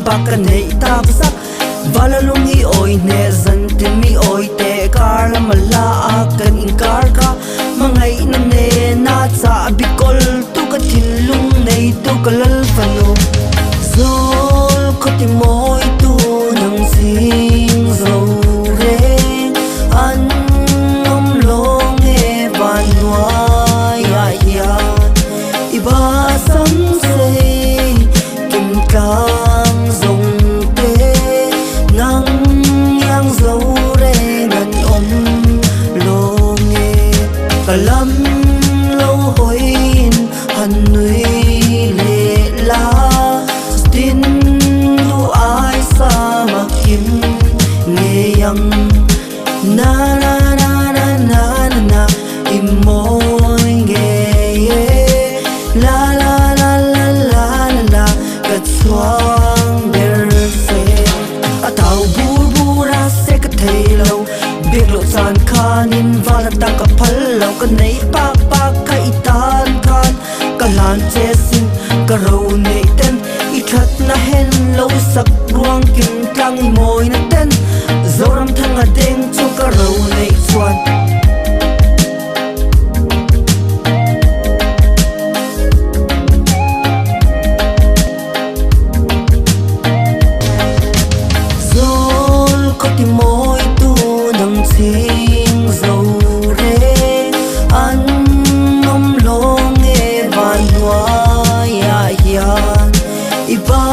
baka nei ta sak vala lungi oi ne zan te mi oi te kar mala kan inkar ka mangai na ne na cha bikol tu ka thilung nei tu kalal fanu zol ko ti moi tu nang sing zo re an nom long e vanwa ya ya iba sam se kim kang zong te nang yang zo re ngan om long e kalam lo hoin han nui le la tin lu ai sa ma kim nghe yang na na na na na na na imoi nghe la la la la la la kat swang der se atau bura se ka thei lo big lo san khanin wala ta ka phal lo ka nei pa pa ka itan khan ka lan che sin ka ro nei ten I that na hen lo sak ruang kim tlang moi na ten zoram thang a deng chu ka ro nei chuan zol ko ti moi tu nang ching zo re an nom long e van wa ya yan iba